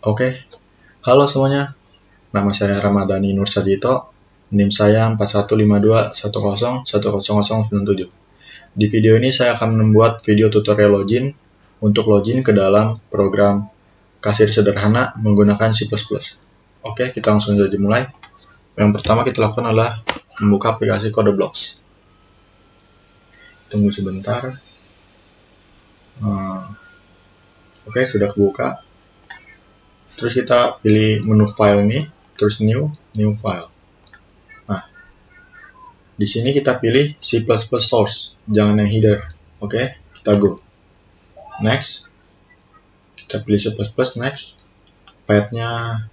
Oke, halo semuanya. Nama saya Ramadhani Nur Sajito. NIM saya 4152101097. Di video ini saya akan membuat video tutorial login untuk login ke dalam program kasir sederhana menggunakan C++. Oke, kita langsung saja mulai. Yang pertama kita lakukan adalah membuka aplikasi CodeBlocks. Tunggu sebentar. Oke, sudah kebuka. Terus kita pilih menu file ini, terus new file. Nah, di sini kita pilih C++ source, jangan yang header. Oke, kita go. Next, kita pilih C++, next. Path-nya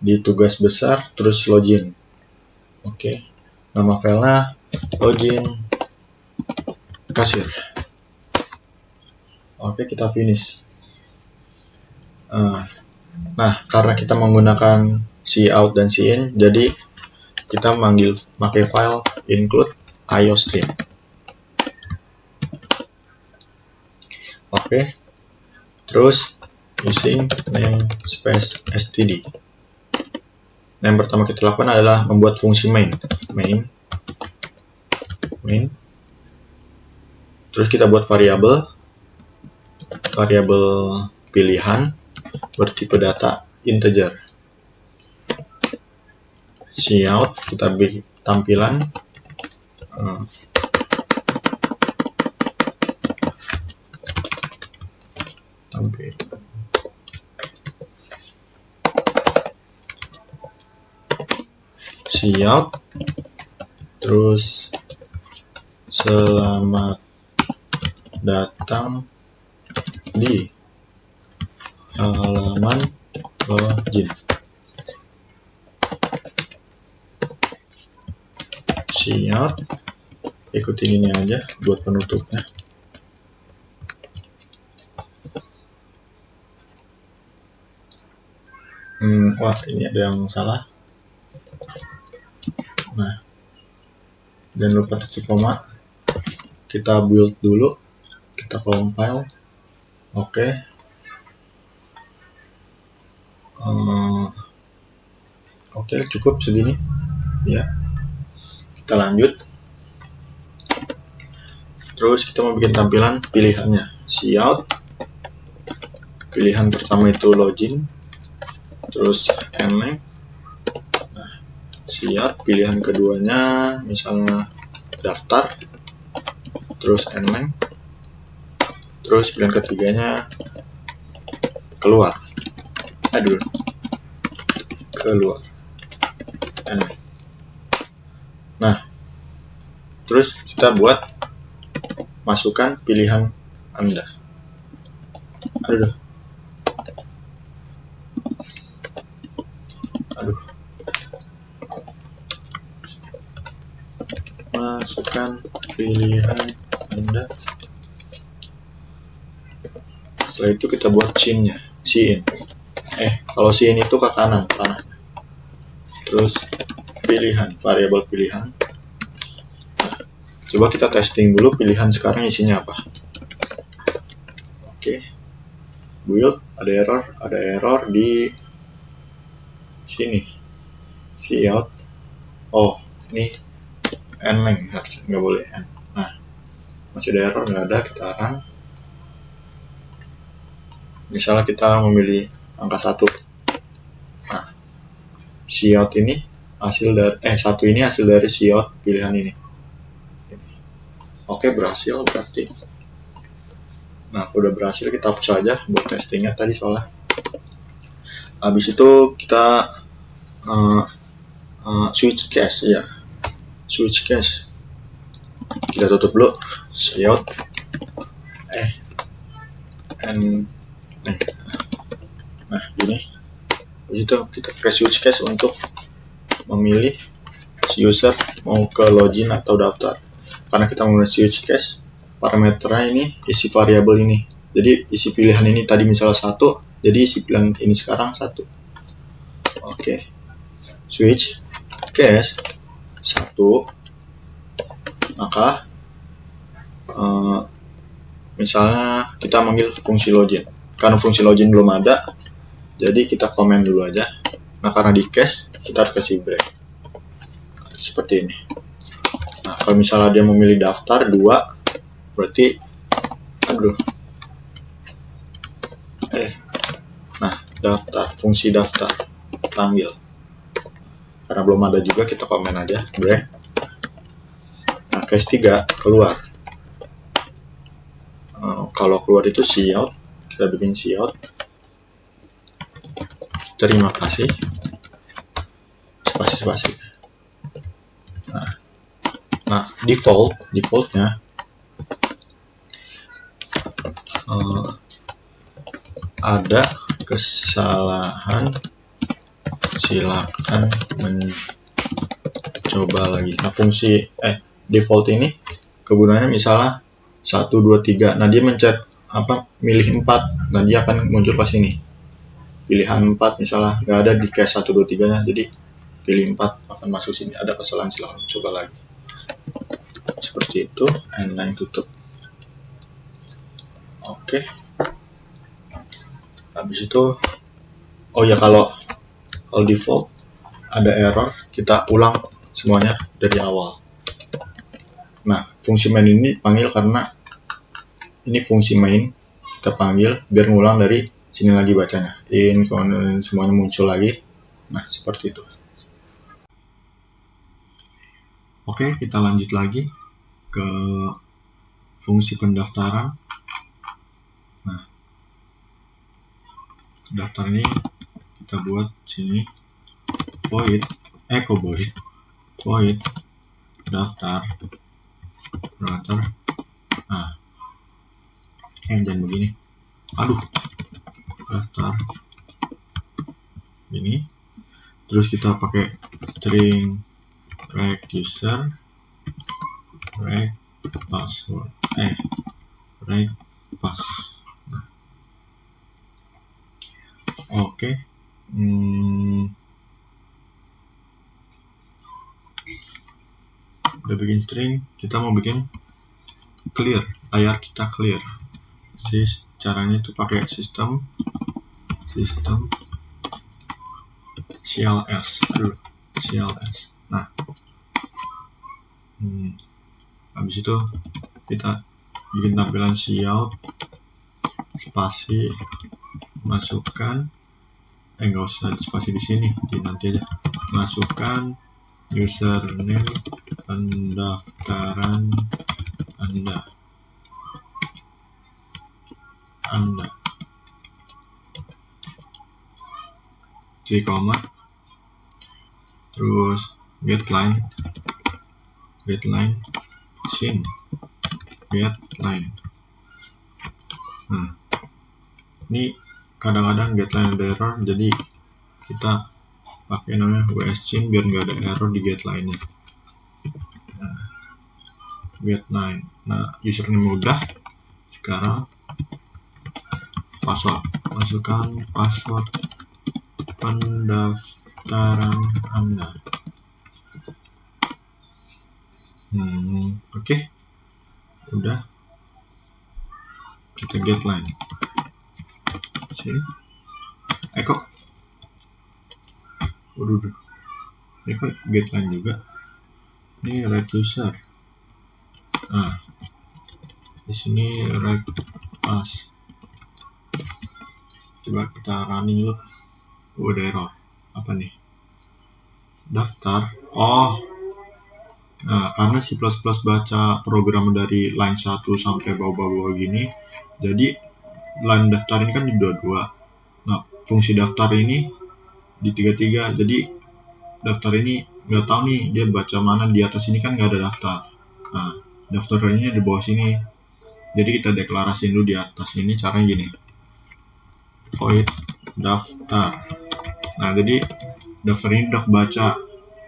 di tugas besar, terus login. Oke, nama filenya login kasir. Oke, kita finish. Nah, karena kita menggunakan cout dan cin, jadi kita pakai file include iostream. Oke, terus using namespace std. Yang pertama kita lakukan adalah membuat fungsi main. Terus kita buat variabel pilihan bertipe data integer. Cout kita bikin tampilan cout, terus selamat datang di halaman login. Cout, ikutin ini aja buat penutupnya. Wah, ini ada yang salah. Nah, jangan lupa titik koma. Kita build dulu, kita compile. Oke. Oke, cukup segini ya. Kita lanjut. Terus kita mau bikin tampilan pilihannya. Cout, pilihan pertama itu login, terus nlength. Nah, cout, pilihan keduanya misalnya daftar, terus nlength. Terus pilihan ketiganya keluar. Keluar. Nah, terus kita buat masukkan pilihan Anda. Masukkan pilihan Anda. Setelah itu kita buat cin. Kalau cin itu ke kanan tanah. Terus pilihan, variabel pilihan. Coba kita testing dulu pilihan sekarang isinya apa. Oke. Build, ada error di sini. Cout. Oh, ini nlength harusnya nggak boleh n. Nah, masih ada error, nggak ada, kita run. Misalnya kita memilih angka 1. Nah, cout ini hasil dari satu ini hasil dari cout pilihan ini. Oke, berhasil berarti. Nah, udah berhasil, kita hapus saja buat testingnya tadi soalnya. Habis itu kita switch cache ya. Switch cache. Kita tutup dulu. Cout nah, gini. Habis itu kita pakai switch cache untuk memilih user mau ke login atau daftar. Karena kita menggunakan switch cache, parameternya ini isi variabel ini. Jadi isi pilihan ini tadi misalnya 1, jadi isi pilihan ini sekarang 1. Oke. Switch cache 1, maka misalnya kita manggil fungsi login. Karena fungsi login belum ada, Jadi kita komen dulu aja. Nah, karena di cache kita harus kasih break seperti ini. Nah, kalau misalnya dia memilih daftar 2, berarti nah, daftar, fungsi daftar panggil. Karena belum ada juga, kita komen aja break. Nah, case 3 keluar. Kalau keluar itu cout, kita bikin cout. Terima kasih. Spasi. Nah, defaultnya ada kesalahan, silakan mencoba lagi. Nah, fungsi default ini kegunaannya misalnya 1, 2, 3. Nah, dia mencet milih 4. Nah, dia akan muncul ke sini. Pilihan 4 misalnya nggak ada di cache 1, 2, 3 nya, jadi pilih 4 akan masuk sini. Ada kesalahan, silakan coba lagi. Seperti itu. Inline tutup. Oke. Habis itu, oh ya, kalau default ada error, kita ulang semuanya dari awal. Nah, fungsi main ini panggil karena ini fungsi main, kita panggil biar ngulang dari sini lagi bacanya. Kemudian semuanya muncul lagi. Nah, seperti itu. Oke, kita lanjut lagi ke fungsi pendaftaran. Nah, daftar ini kita buat sini void daftar parameter. Nah, jangan begini. Daftar ini. Terus kita pakai string reg user, reg password, reg pass. Nah. Oke. Udah bikin string, kita mau bikin clear, layar kita clear. Caranya itu pakai sistem CLS. Nah, habis itu kita bikin tampilan cout, spasi, masukkan, nggak usah spasi di sini, di nanti aja. Masukkan username pendaftaran Anda. Koma, terus getline sin getline. Nah, ini kadang-kadang getline ada error, jadi kita pakai namanya wschin biar nggak ada error di getline-nya. Nah, getline. Nah, username udah. Sekarang password, masukkan password pendaftaran Anda. Oke. Udah. Kita getline. Sini. Kok. Waduh. Ini kok getline juga. Ini reg user. Nah. Di sini reg pass. Coba kita running dulu. Ada error. Apa nih? Daftar. Nah, karena C++ baca program dari line 1 sampai bawah-bawah gini, jadi line daftar ini kan di 22. Nah, fungsi daftar ini di 33. Jadi daftar ini nggak tahu nih dia baca mana. Di atas ini kan nggak ada daftar. Nah, daftar ini di bawah sini. Jadi kita deklarasiin dulu di atas ini. Caranya gini, void daftar. Nah, jadi daftar ini udah baca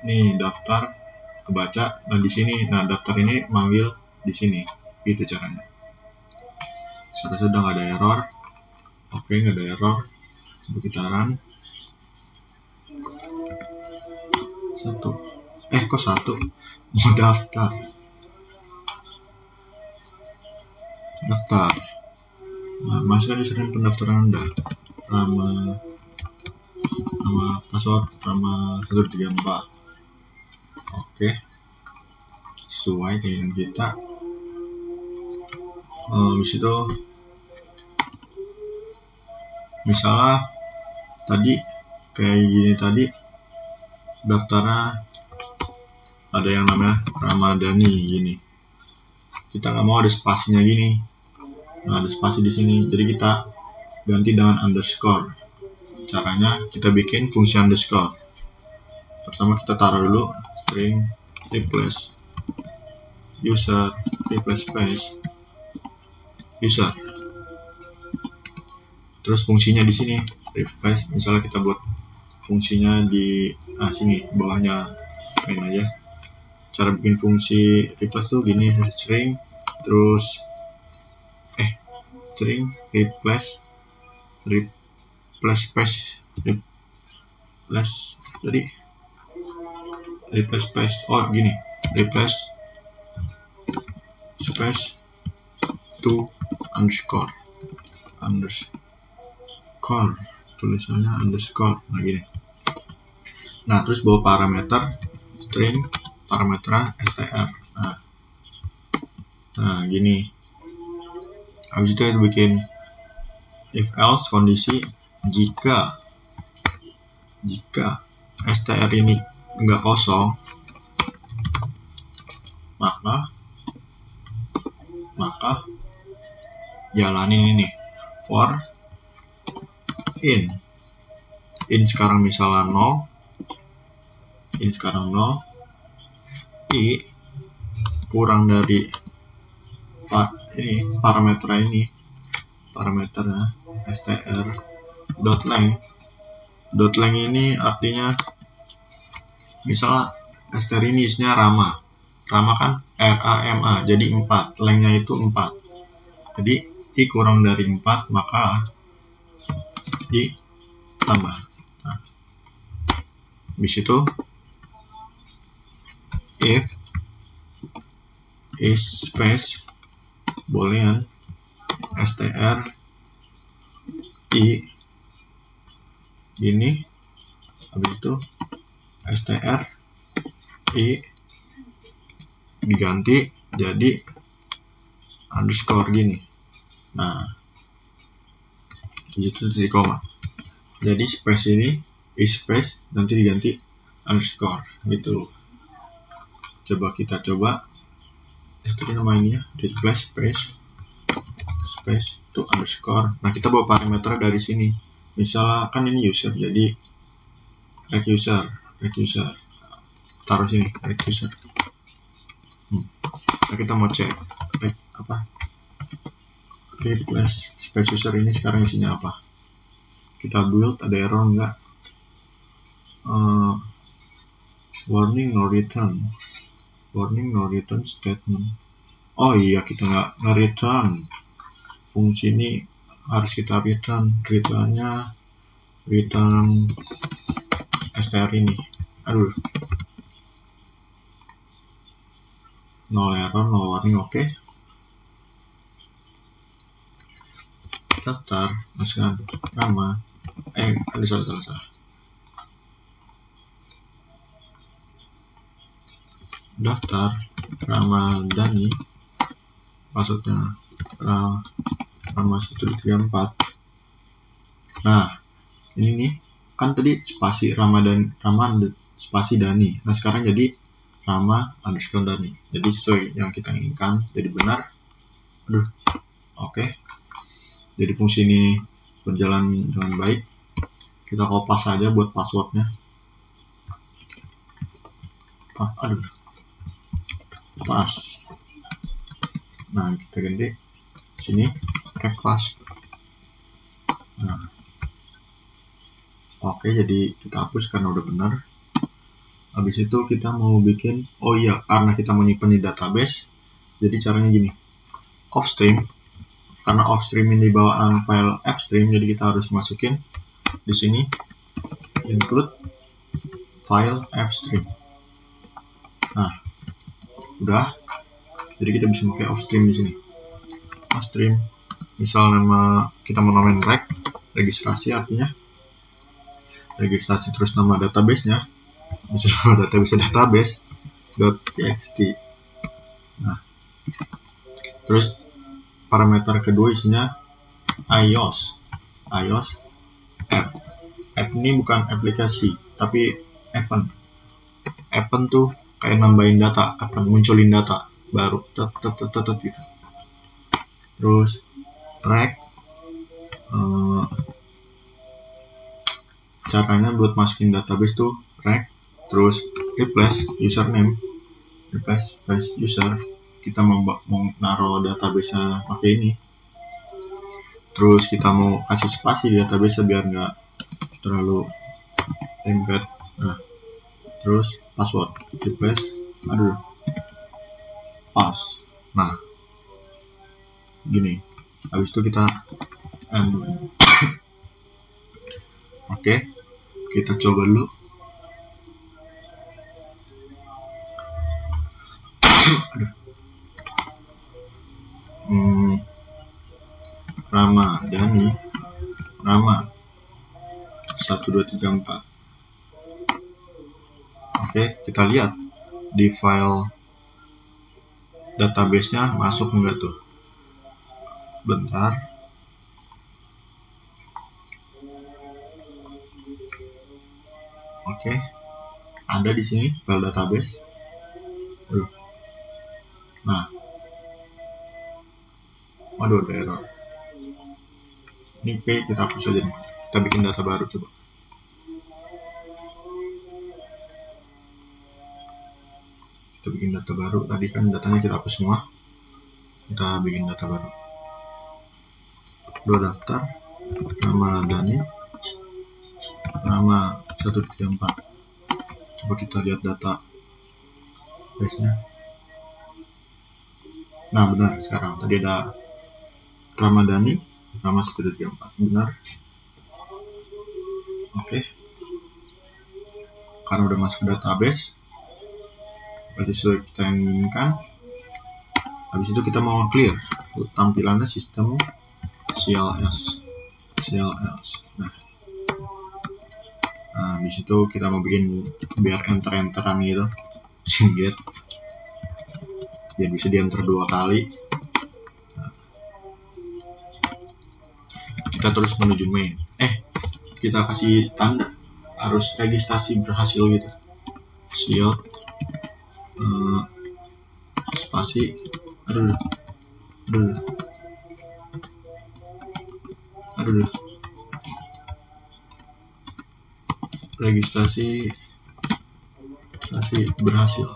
nih, daftar kebaca. Nah, di sini, nah daftar ini manggil di sini. Gitu caranya. Saya sudah nggak ada error. Oke, nggak ada error. Coba kita run. 1. Kok 1? Mau daftar. Nah, masukkan username pendaftaran Anda. Rama nama password nama 134. Oke, sesuai dengan kita. Habis itu misalnya tadi kayak gini, tadi daftarnya ada yang namanya Ramadhani gini, kita nggak mau ada spasinya gini. Nah, ada spasi di sini, jadi kita ganti dengan underscore. Caranya kita bikin fungsi underscore. Pertama kita taruh dulu string replace user replace space user. Terus fungsinya di sini replace, misalnya kita buat fungsinya di sini bawahnya main aja. Cara bikin fungsi replace tuh gini, string terus string replace space replace, jadi replace space, gini, replace space to underscore tulisannya underscore. Nah gini. Nah terus bawa parameter string parameternya str. Nah gini. Habis itu kita bikin if else kondisi jika str ini enggak kosong, maka jalanin ini for in sekarang misalnya 0, in sekarang 0, i kurang dari ini parameternya str dot length ini artinya misalnya str ini isinya Rama kan RAMA, jadi 4, lengthnya itu 4, jadi i kurang dari 4 maka ditambah. Nah, habis itu if is space boolean str i gini, habis itu str i diganti jadi underscore gini. Nah itu titik koma, jadi space ini is space nanti diganti underscore gitu. Coba kita coba itu namanya replace space to underscore. Nah kita bawa parameter dari sini, misalnya kan ini user, jadi rect user taruh sini rect user. Nah, kita mau cek replace space user ini sekarang isinya apa. Kita build, ada error enggak, warning no return statement. Oh iya, kita nggak nge-return, fungsi ini harus kita returnnya return str ini. Aduh, no error, no warning. Oke. Daftar, masukkan nama, ada salah. Daftar Ramadhani, passwordnya Rama 134. Nah ini nih kan tadi spasi Rama spasi Dani. Nah sekarang jadi Rama underscore Dani, jadi sesuai yang kita inginkan, jadi benar. Oke. Jadi fungsi ini berjalan dengan baik. Kita kopas saja buat passwordnya. Pas. Nah kita ganti sini request. Nah oke, jadi kita hapus karena udah benar. Habis itu kita mau bikin, karena kita mau nyimpen di database, jadi caranya gini, offstream. Karena offstream ini bawaan file appstream, jadi kita harus masukin di sini include file appstream. Nah udah, jadi kita bisa pakai offstream di sini. Offstream, misal nama kita mau namain registrasi, artinya registrasi terus nama database-nya, misalnya database.txt. Nah, terus parameter kedua isinya iOS app ini bukan aplikasi tapi event tuh kayak nambahin data, munculin data baru gitu. Terus rec, caranya buat masukin database tuh rec, terus replace username, replace user, kita mau naruh database nya pakai ini. Terus kita mau kasih spasi di database biar nggak terlalu embed. Nah, terus password, replace, pass. Nah, gini. Habis itu kita oke, kita coba dulu. Ramadhani, Rama 1 2 3 4. Oke, kita lihat di file database-nya masuk enggak tuh. Bentar. Oke, ada di sini file database. Nah, waduh, ada error. Ini kayak kita hapus aja nih. Kita bikin data baru coba. Kita bikin data baru. Tadi kan datanya kita hapus semua. Kita bikin data baru. Dua daftar. Ramadhani. Nama 1 3 4. Coba kita lihat data base-nya. Nah, benar sekarang. Tadi ada Ramadhani, nama 1 2 3 4. Benar. Oke. Karena udah masuk ke database, berarti sesuai kita yang inginkan. Habis itu kita mau clear tampilannya sistem CLS. Nah, habis itu kita mau bikin biar enter-enteran gitu, singget, biar bisa di-enter 2 kali. Nah, kita terus menuju main. Kita kasih tanda harus registrasi berhasil gitu. Shield spasi aduh registrasi berhasil.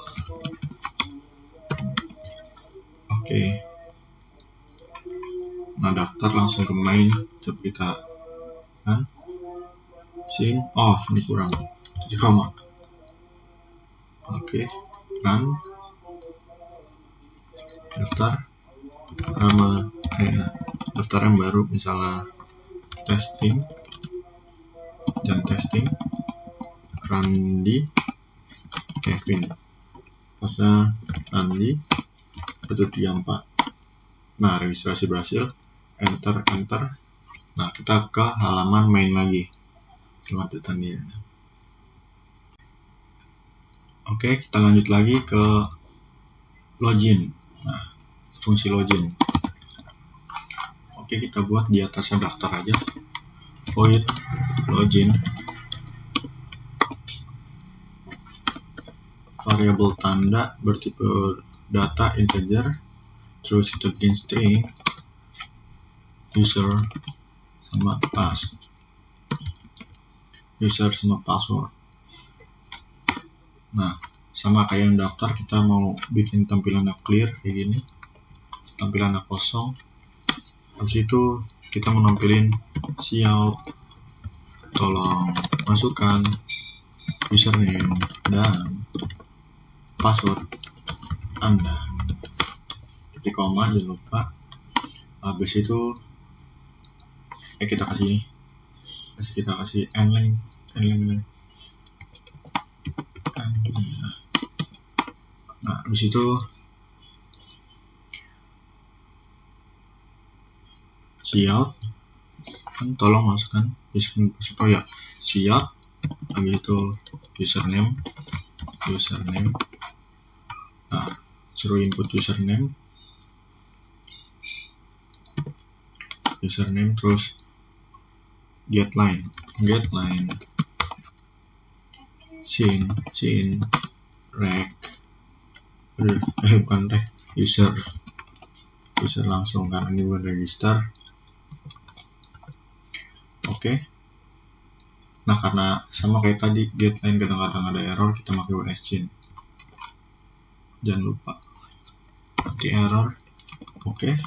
Oke. Nah, daftar langsung ke main. Coba kita kan sin. Oh, ini kurang 7, oke, run daftar daftar yang baru, misalnya testing Randi Kevin, pasnya Randi 1 3 4. Nah, registrasi berhasil, enter. Nah, kita ke halaman main lagi. Selamat datang dia. Oke, kita lanjut lagi ke login. Nah, fungsi login. Oke, kita buat di atasnya daftar aja. Void login. Variabel tanda bertipe data integer. Terus kita bikin string user sama password. Nah, sama kayak yang daftar, kita mau bikin tampilannya clear kayak gini, tampilannya kosong. Habis itu kita mau nampilin cout, tolong masukkan username dan password Anda. Ketik koma, jangan lupa. Habis itu kita kasih endlink. Nah, habis itu cout kan tolong masukkan cout habis itu username. Nah, suruh input username terus get line scene rec bukan rec, user langsung karena ini bukan register. Oke. Nah, karena sama kayak tadi get line kadang-kadang ada error, kita pakai WSGen. Jangan lupa nanti error. Oke.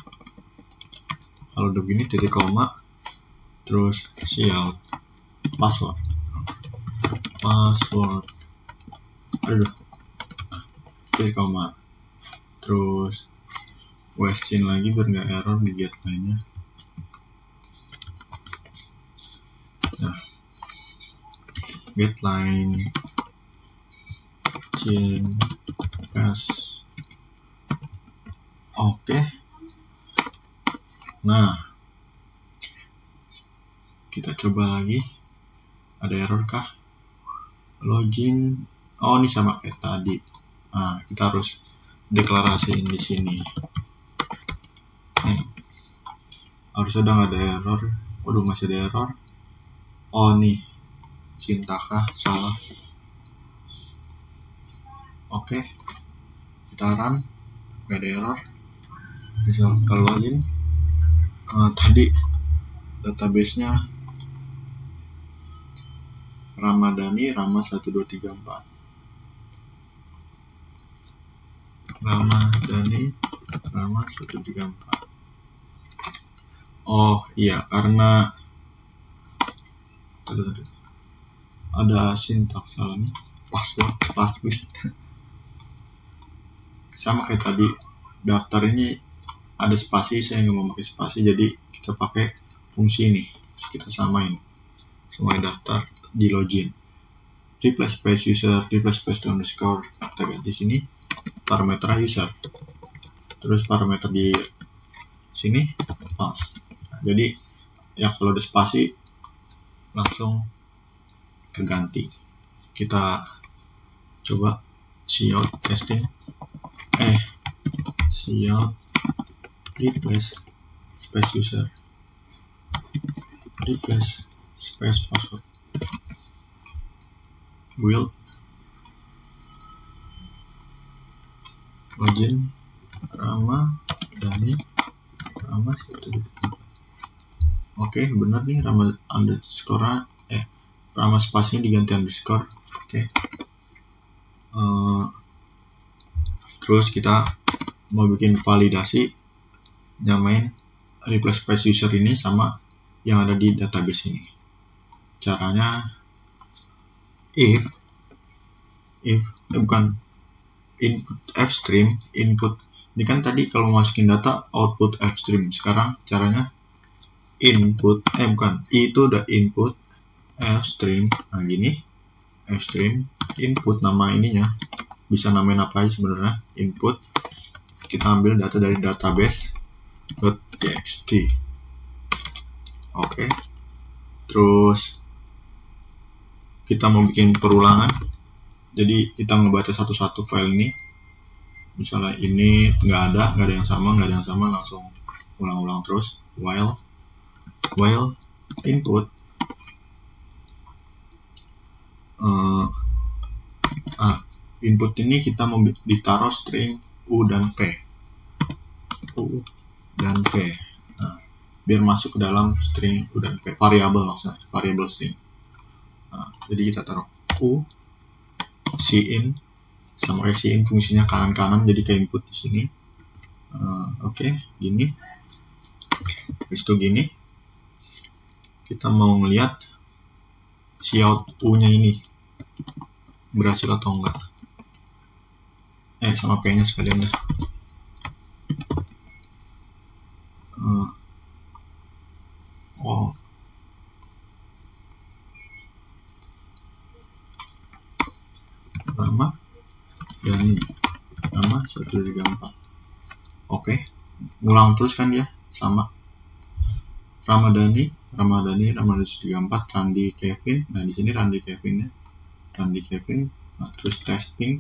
Kalau udah begini titik koma, terus cout password. Aduh, titik koma, terus WSGen lagi biar nggak error di get line-nya. Nah, get line chain pass. Oke. Nah, kita coba lagi. Ada error kah? Login. Oh, ini sama kayak tadi. Nah, kita harus deklarasiin di sini. Harusnya udah nggak ada error. Waduh, masih ada error. Oh, nih sintaknya salah. Oke, kita run, nggak ada error. Bisa kalau login. Tadi database-nya Ramadhani Rama 1234. Ramadhani Rama 134. Oh iya, karena ada sintaks salah nih. Password sama kayak tadi. Daftar ini ada spasi, saya nggak mau pakai spasi, jadi kita pakai fungsi ini. Kita samain semua daftar di login. Replace space user, replace space underscore. Kita ganti sini parameter user, terus parameter di sini pas. Nah, jadi ya kalau ada spasi langsung keganti. Kita coba cout testing. Cout replace space user, replace space password, build login Rama Dhani Rama 1. Oke, benar nih, Rama underscore Rama spasinya diganti underscore. Oke. Terus kita mau bikin validasi, nyamain replace space user ini sama yang ada di database ini. Caranya if bukan input fstream, input ini kan tadi kalau masukin data output fstream. Sekarang caranya input itu udah input fstream. Nah, gini fstream input, nama ininya bisa namain apa aja sebenarnya. Input, kita ambil data dari database.txt. Oke. Terus kita mau bikin perulangan, jadi kita ngebaca satu-satu file ini. Misalnya ini nggak ada yang sama, langsung ulang-ulang terus. While input input ini kita mau ditaruh string u dan p. Nah, biar masuk ke dalam string u dan p, variabel maksudnya, variabel string. Nah, jadi kita taruh u cin, sama kayak cin fungsinya kanan-kanan, jadi kayak input di sini. Oke, gini. Habis itu gini, kita mau ngelihat cout u-nya ini berhasil atau enggak. Sama p-nya sekalian dah. Rama Dhani Rama 134. Oke, ngulang terus kan dia sama Ramadhani Ramadhani 34, Randi Kevin. Nah di sini Randi Kevin ya, Randi Kevin. Nah, terus testing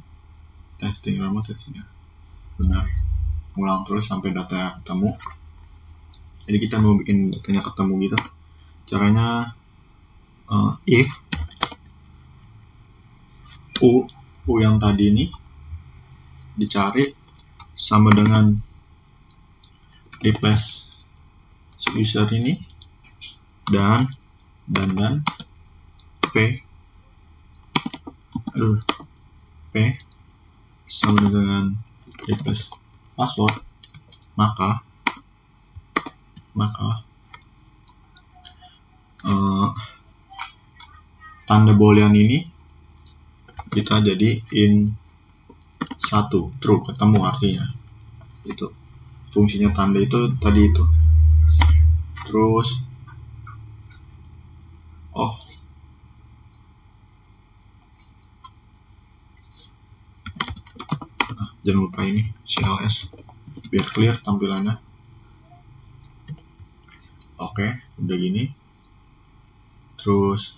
Rama testing ya, benar, ulang terus sampai data ketemu. Jadi kita mau bikin datanya ketemu gitu. Caranya if u yang tadi ini dicari sama dengan replace user ini dan p sama dengan replace password, maka tanda boolean ini kita jadiin 1, true, ketemu artinya. Itu fungsinya tanda itu tadi itu. Terus jangan lupa ini CLS biar clear tampilannya. Oke, udah gini. Terus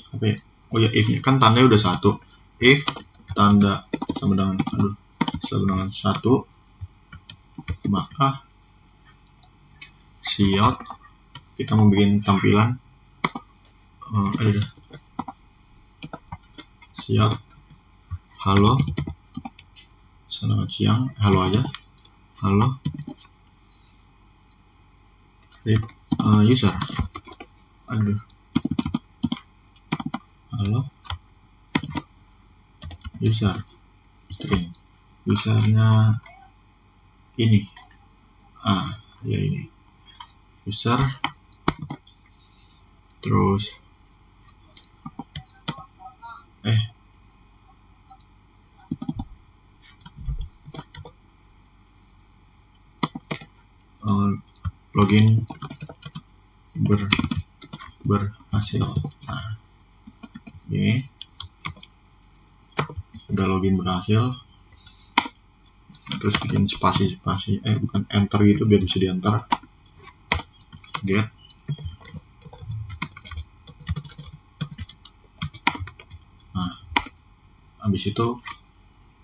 apa ya? Oh ya, if-nya kan tandanya udah 1. If tanda sama dengan 1, maka siot kita mau bikin tampilan siot halo, selamat siang, halo aja, halo user, halo user, string usernya ini, ya ini user, terus login berhasil. Nah, ini udah login berhasil. Terus bikin spasi bukan enter gitu biar bisa diantar. Get habis itu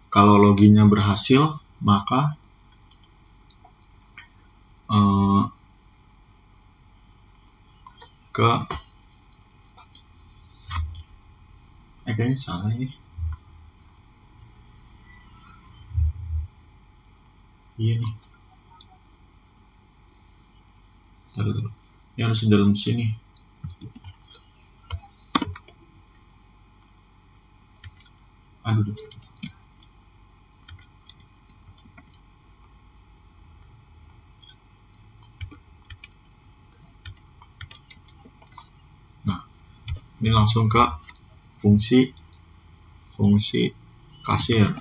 kalau loginnya berhasil maka kayaknya salah ini. Iya nih. Ini harus di dalam sini. Aduh. Nah, ini langsung ke fungsi kasir.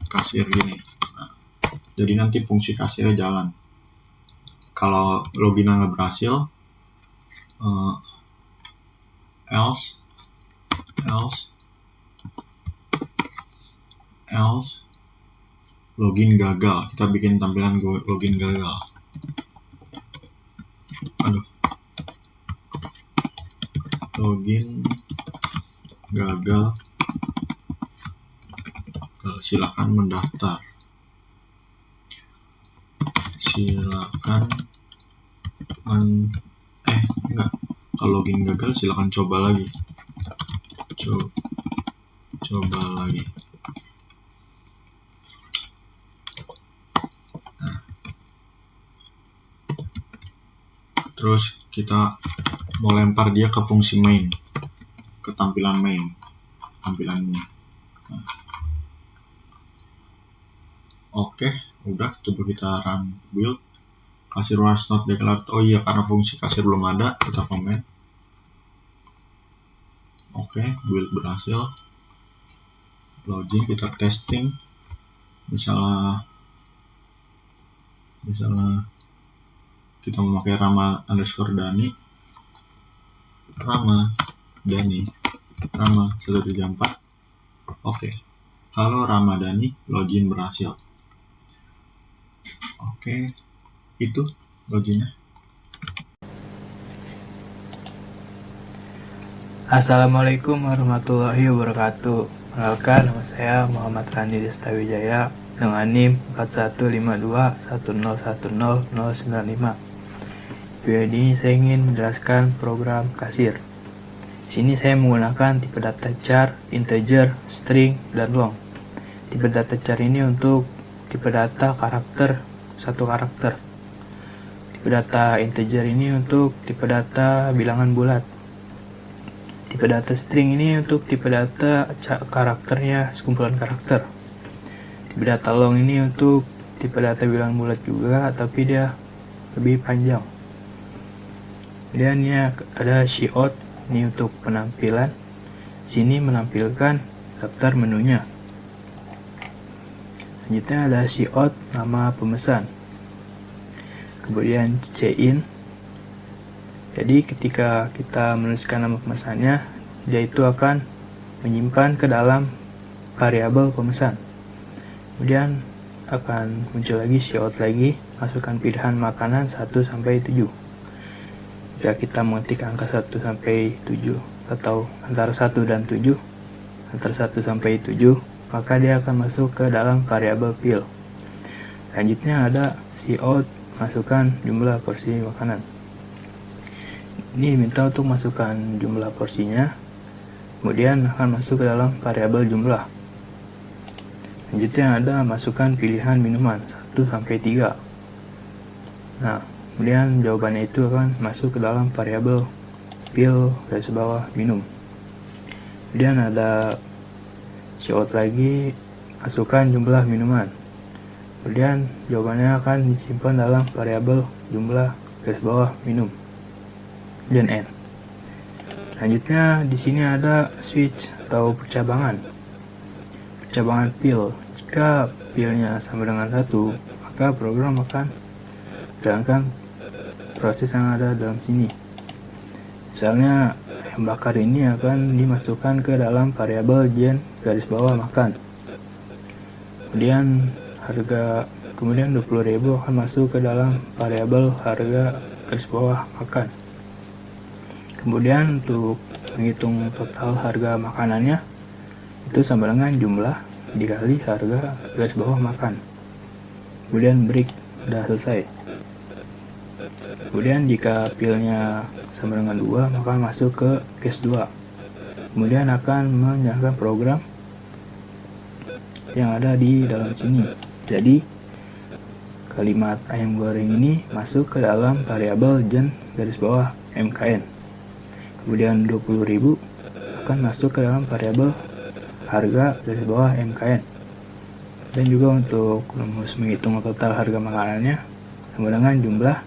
Kasir gini. Nah, jadi nanti fungsi kasirnya jalan. Kalau login nggak berhasil, else login gagal. Kita bikin tampilan login gagal. Login gagal. Silakan mendaftar. Silakan kalau login gagal silakan coba lagi. Coba lagi. Nah. Terus kita mau lempar dia ke fungsi main, ke tampilan main, tampilan ini. Nah. Oke, udah, coba kita run build. Kasir was not declared. Oh iya, karena fungsi kasir belum ada, kita komen. Oke, build berhasil. Login, kita testing. Misalnya kita memakai Rama_Dani. Rama 134. Oke. Halo Ramadhani, login berhasil. Oke, itu loginnya. Assalamualaikum warahmatullahi wabarakatuh. Perkenalkan, nama saya Muhammad Randi Destawijaya dengan NIM 4152101095. Video ini saya ingin menjelaskan program kasir. Di sini saya menggunakan tipe data char, integer, string, dan long. Tipe data char ini untuk tipe data karakter, satu karakter. Tipe data integer ini untuk tipe data bilangan bulat. Tipe data string ini untuk tipe data karakternya sekumpulan karakter. Tipe data long ini untuk tipe data bilangan bulat juga, tapi dia lebih panjang. Kemudian ini ada cout, ini untuk penampilan. Sini menampilkan daftar menunya. Selanjutnya ada cout nama pemesan. Kemudian cin. Jadi ketika kita menuliskan nama pemesannya, dia itu akan menyimpan ke dalam variabel pemesan. Kemudian akan muncul lagi cout lagi, masukkan pilihan makanan 1-7. Jika kita mengetik angka 1-7 atau antara 1 dan 7, antara 1-7, maka dia akan masuk ke dalam variabel pil. Selanjutnya ada cout masukkan jumlah porsi makanan. Ini minta untuk masukkan jumlah porsinya, kemudian akan masuk ke dalam variabel jumlah. Selanjutnya ada masukkan pilihan minuman 1-3. Nah, kemudian jawabannya itu akan masuk ke dalam variabel pil garis bawah minum. Kemudian ada cout lagi, masukkan jumlah minuman. Kemudian jawabannya akan disimpan dalam variabel jumlah garis bawah minum dan n. Selanjutnya di sini ada switch atau percabangan. Percabangan pil. Jika pilnya sama dengan 1, maka program akan jalankan proses yang ada dalam sini. Misalnya ayam bakar ini akan dimasukkan ke dalam variabel gen garis bawah makan. Kemudian 20.000 akan masuk ke dalam variabel harga garis bawah makan. Kemudian untuk menghitung total harga makanannya, itu sama dengan jumlah dikali harga garis bawah makan. Kemudian break, sudah selesai. Kemudian jika pilnya sama dengan 2, maka masuk ke case 2. Kemudian akan menyalakan program yang ada di dalam sini. Jadi kalimat ayam goreng ini masuk ke dalam variabel gen garis bawah mkn. Kemudian 20.000 akan masuk ke dalam variabel harga garis bawah mkn. Dan juga untuk rumus menghitung total harga makanannya sama dengan jumlah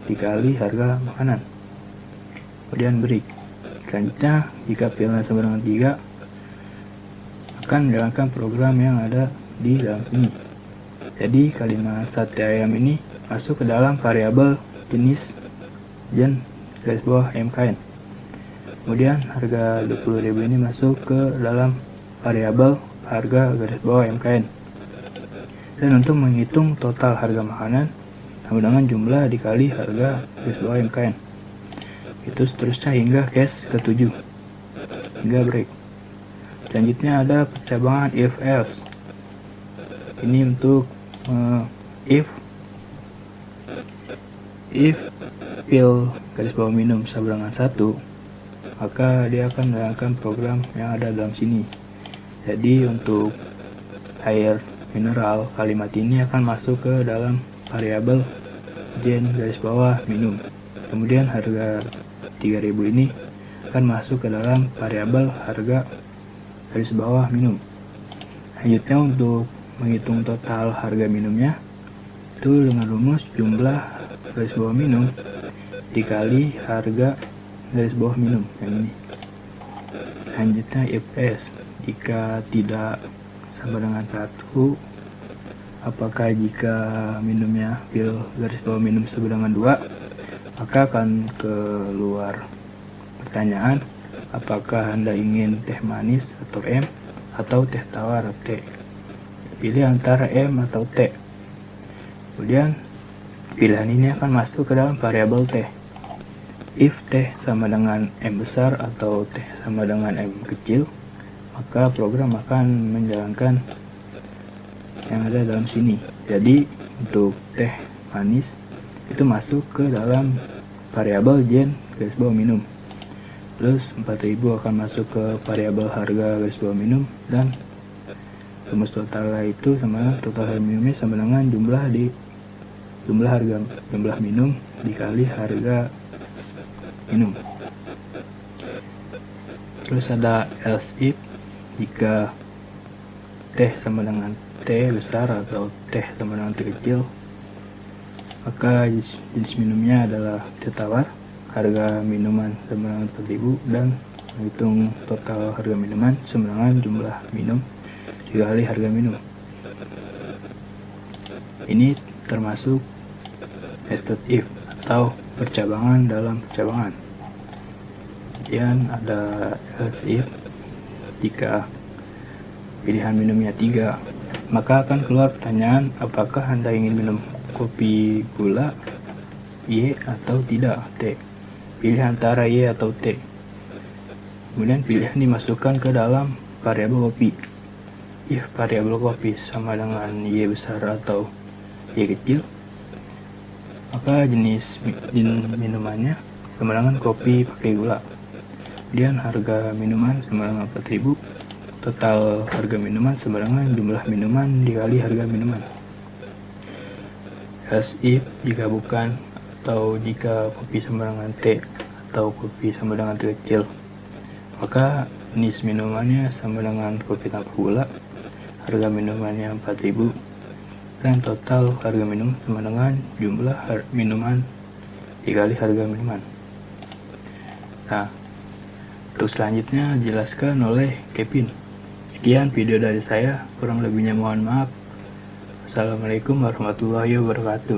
dikali harga makanan. Kemudian break. Selanjutnya jika pilnya sama dengan 3, akan menjalankan program yang ada di dalam sini. Jadi kalimat sate ayam ini masuk ke dalam variabel jenis gen garis bawah mkn. Kemudian harga 20.000 ini masuk ke dalam variabel harga garis bawah mkn. Dan untuk menghitung total harga makanan sama dengan jumlah dikali harga garis bawah mkn. Itu seterusnya hingga case ke-7, hingga break. Selanjutnya ada percabangan if else. Ini untuk if pil garis bawah minum sama dengan 1, maka dia akan menjalankan program yang ada dalam sini. Jadi untuk air mineral, kalimat ini akan masuk ke dalam variabel gen garis bawah minum. Kemudian harga 3.000 ini akan masuk ke dalam variabel harga garis bawah minum. Selanjutnya untuk menghitung total harga minumnya, itu dengan rumus jumlah garis bawah minum dikali harga garis bawah minum yang ini. Selanjutnya if else, jika tidak sama dengan 1, apakah jika minumnya pil garis bawah minum sama dengan 2, maka akan keluar pertanyaan apakah Anda ingin teh manis atau M atau teh tawar T. Pilih antara M atau T. Kemudian pilihan ini akan masuk ke dalam variabel T. If T sama dengan M besar atau T sama dengan M kecil, maka program akan menjalankan yang ada dalam sini. Jadi untuk teh manis itu masuk ke dalam variabel gen garis bawah minum. Terus 4000 akan masuk ke variabel harga garis bawah minum, dan rumus totalnya itu sama total harga minumnya sama dengan jumlah minum dikali harga minum. Terus ada else if, jika teh sama dengan T besar atau teh sama dengan T kecil, maka jenis minumnya adalah teh tawar, harga minuman sama dengan 4000, dan menghitung total harga minuman sama dengan jumlah minum dikali harga minum. Ini termasuk nested if atau percabangan dalam percabangan. Kemudian ada else if, jika pilihan minumnya 3, maka akan keluar pertanyaan apakah Anda ingin minum kopi gula Y atau tidak T. Pilih antara Y atau T. Kemudian pilihan dimasukkan ke dalam variabel kopi. If variabel kopi sama dengan Y besar atau Y kecil, maka jenis minumannya sama dengan kopi pakai gula. Kemudian harga minuman sama dengan 4000, total harga minuman sama dengan jumlah minuman dikali harga minuman. As if, jika bukan atau jika kopi sama dengan T atau kopi sama dengan T kecil, maka jenis minumannya sama dengan kopi tanpa gula, harga minumannya 4000, dan total harga minum sama dengan jumlah minuman dikali harga minuman. Nah, untuk selanjutnya dijelaskan oleh Kevin. Sekian video dari saya, kurang lebihnya mohon maaf. Assalamualaikum warahmatullahi wabarakatuh.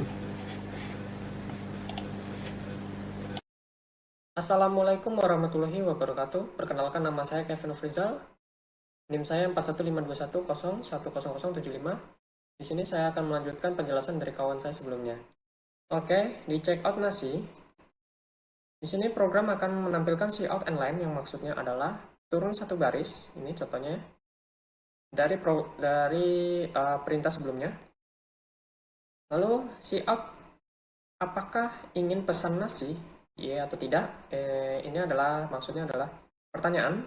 Assalamualaikum warahmatullahi wabarakatuh. Perkenalkan, nama saya Kevin Frizal. NIM saya 4152110075. Di sini saya akan melanjutkan penjelasan dari kawan saya sebelumnya. Oke, di checkout nasi. Di sini program akan menampilkan cout and line, yang maksudnya adalah turun satu garis. Ini contohnya dari perintah sebelumnya. Lalu cout, apakah ingin pesan nasi, ya atau tidak? Ini adalah maksudnya adalah pertanyaan.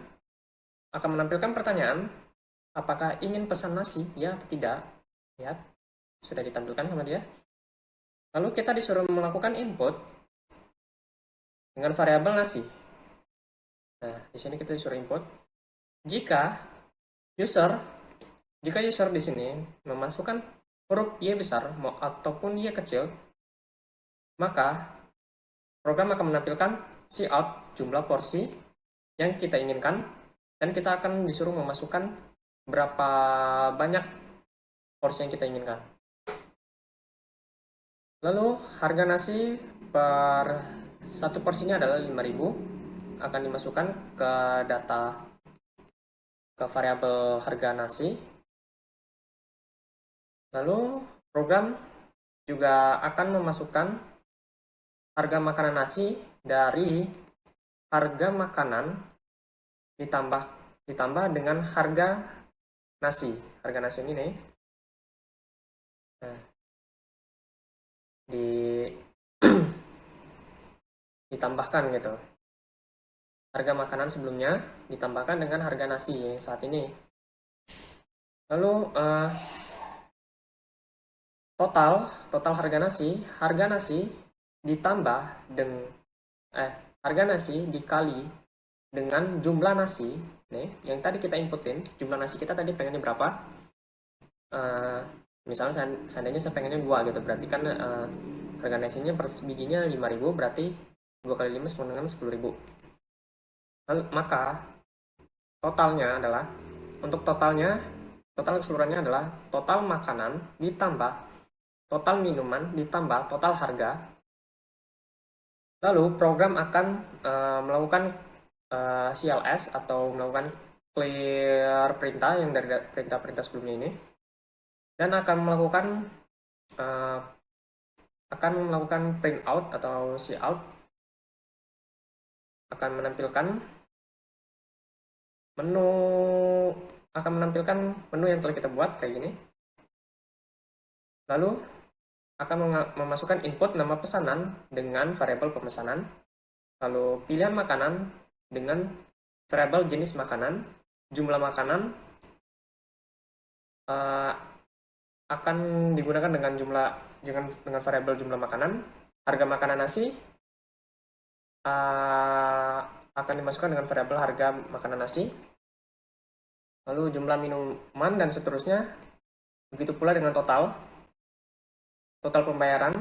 Akan menampilkan pertanyaan, apakah ingin pesan nasi, ya atau tidak? Lihat, sudah ditampilkan sama dia. Lalu kita disuruh melakukan input dengan variabel nasi. Nah, di sini kita disuruh input. Jika user di sini memasukkan huruf Y besar ataupun Y kecil, maka program akan menampilkan cout jumlah porsi yang kita inginkan, dan kita akan disuruh memasukkan berapa banyak porsi yang kita inginkan. Lalu harga nasi per satu porsinya adalah 5000, akan dimasukkan ke data ke variabel harga nasi. Lalu program juga akan memasukkan harga makanan nasi dari harga makanan ditambah dengan harga nasi. Harga nasi ini nih. Nah, ditambahkan gitu. Harga makanan sebelumnya ditambahkan dengan harga nasi saat ini. Lalu total harga nasi ditambah dengan harga nasi dikali dengan jumlah nasi nih yang tadi kita inputin. Jumlah nasi kita tadi pengennya berapa? Misalnya seandainya saya pengennya 2 gitu, berarti kan harga nasinya per bijinya 5000, berarti 2 kali 5 sama dengan 10000. Maka totalnya adalah, untuk total keseluruhannya adalah total makanan ditambah total minuman ditambah total harga. Lalu program akan melakukan CLS atau melakukan clear perintah yang dari perintah-perintah sebelumnya ini, dan akan melakukan print out atau cout, akan menampilkan menu yang telah kita buat kayak gini. Lalu akan memasukkan input nama pesanan dengan variabel pemesanan, lalu pilihan makanan dengan variabel jenis makanan, jumlah makanan akan digunakan dengan variabel jumlah makanan, harga makanan nasi akan dimasukkan dengan variabel harga makanan nasi, lalu jumlah minuman dan seterusnya. Begitu pula dengan total pembayaran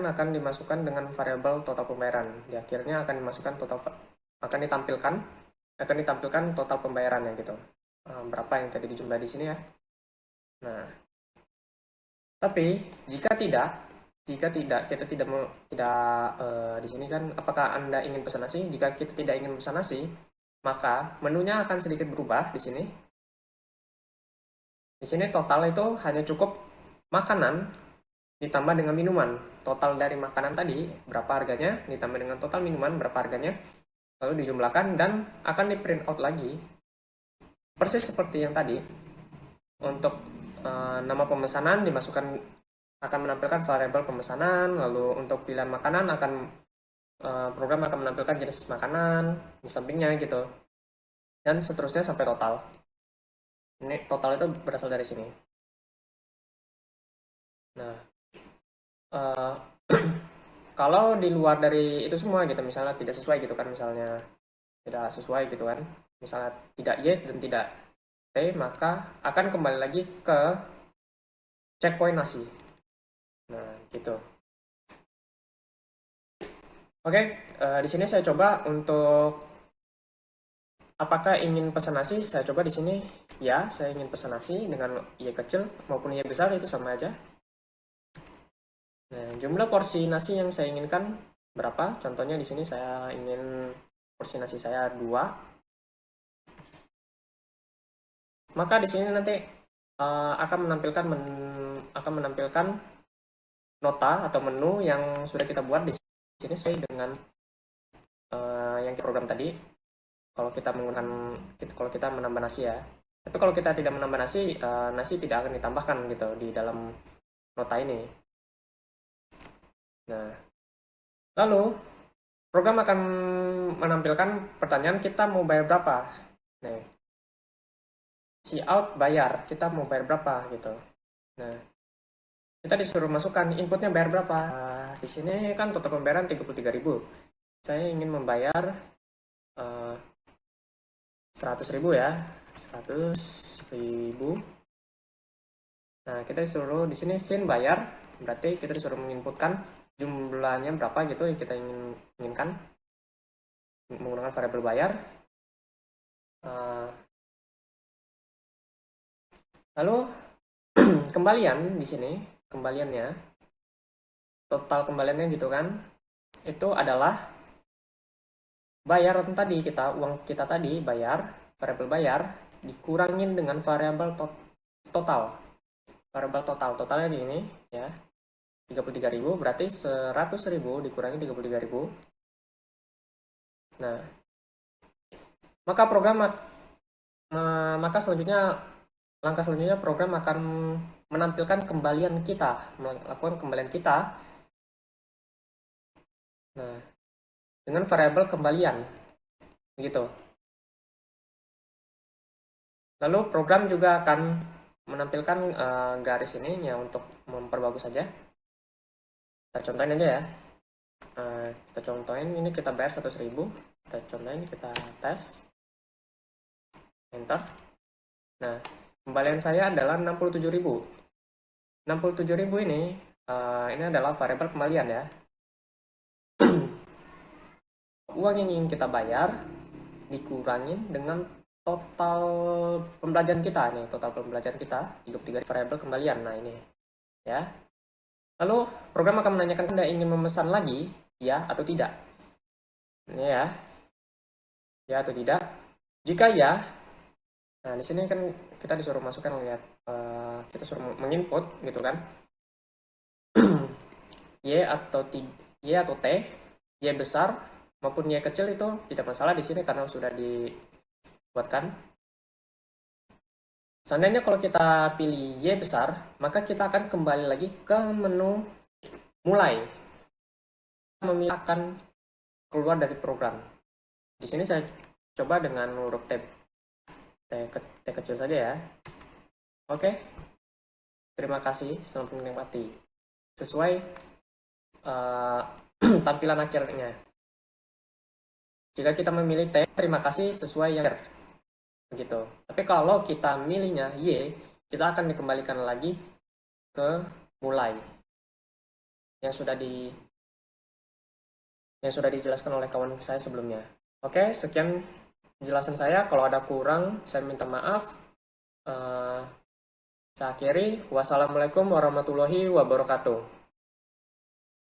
akan dimasukkan dengan variabel total pembayaran. Di akhirnya akan ditampilkan total pembayarannya gitu. Berapa yang tadi dijumlah di sini ya. Nah, tapi jika kita tidak di sini kan, apakah Anda ingin pesan nasi? Jika kita tidak ingin pesan nasi, maka menunya akan sedikit berubah di sini. Di sini total itu hanya cukup makanan ditambah dengan minuman. Total dari makanan tadi berapa harganya ditambah dengan total minuman berapa harganya, lalu dijumlahkan dan akan di print out lagi persis seperti yang tadi. Untuk nama pemesanan akan menampilkan variabel pemesanan, lalu untuk pilihan makanan program akan menampilkan jenis makanan di sampingnya gitu, dan seterusnya sampai total. Ini total itu berasal dari sini. Nah, kalau di luar dari itu semua gitu, misalnya tidak sesuai gitu kan, misalnya tidak Y dan tidak T, maka akan kembali lagi ke checkpoint nasi. Nah, gitu. Oke, di sini saya coba untuk apakah ingin pesan nasi. Saya coba di sini, ya, saya ingin pesan nasi dengan Y kecil maupun Y besar itu sama aja. Nah, jumlah porsi nasi yang saya inginkan berapa? Contohnya di sini saya ingin porsi nasi saya 2. Maka di sini nanti akan menampilkan nota atau menu yang sudah kita buat di sini sesuai dengan yang program tadi. Kalau kita menambah nasi ya. Tapi kalau kita tidak menambah nasi, nasi tidak akan ditambahkan gitu di dalam nota ini. Nah, lalu program akan menampilkan pertanyaan, kita mau bayar berapa. Nih, cout bayar, kita mau bayar berapa gitu. Nah, kita disuruh masukkan inputnya bayar berapa. Di sini kan total pembayaran 33.000. Saya ingin membayar 100.000 ya, 100.000. Nah, kita disuruh di sini sin bayar, berarti kita disuruh menginputkan jumlahnya berapa gitu yang kita inginkan menggunakan variabel bayar. Lalu kembalian di sini, total kembaliannya gitu kan, itu adalah bayaran tadi, uang kita tadi bayar, variabel bayar dikurangin dengan variabel total. Variabel totalnya di ini ya. 33.000 berarti 100.000 dikurangi 33.000. Nah, langkah selanjutnya program akan menampilkan melakukan kembalian kita. Nah, dengan variabel kembalian begitu. Lalu program juga akan menampilkan garis ini ya untuk memperbagus saja. Kita contohin aja ya. Kita contohin ini, kita bayar 100.000. Kita contohin, kita tes. Enter. Nah, kembalian saya adalah 67.000. 67.000 ini adalah variabel kembalian ya. Uang yang ingin kita bayar dikurangin dengan total pembelajaran kita nih, 33 variabel kembalian. Nah, ini ya. Lalu program akan menanyakan Anda ingin memesan lagi, ya atau tidak. Ini ya. Ya atau tidak. Jika ya, Nah, di sini kan kita disuruh masukkan, lihat, kita suruh menginput gitu kan. Y atau T, Y besar maupun Y kecil itu tidak masalah di sini karena sudah dibuatkan. Seandainya kalau kita pilih Y besar, maka kita akan kembali lagi ke menu mulai. Memilih akan keluar dari program. Di sini saya coba dengan huruf T kecil saja ya. Oke. Terima kasih, selamat menikmati. Sesuai tampilan akhirnya. Jika kita memilih T, terima kasih sesuai yang begitu. Tapi kalau kita milihnya Y, kita akan dikembalikan lagi ke mulai yang sudah dijelaskan oleh kawan saya sebelumnya. Oke, sekian penjelasan saya. Kalau ada kurang, saya minta maaf. Saya akhiri. Wassalamualaikum warahmatullahi wabarakatuh.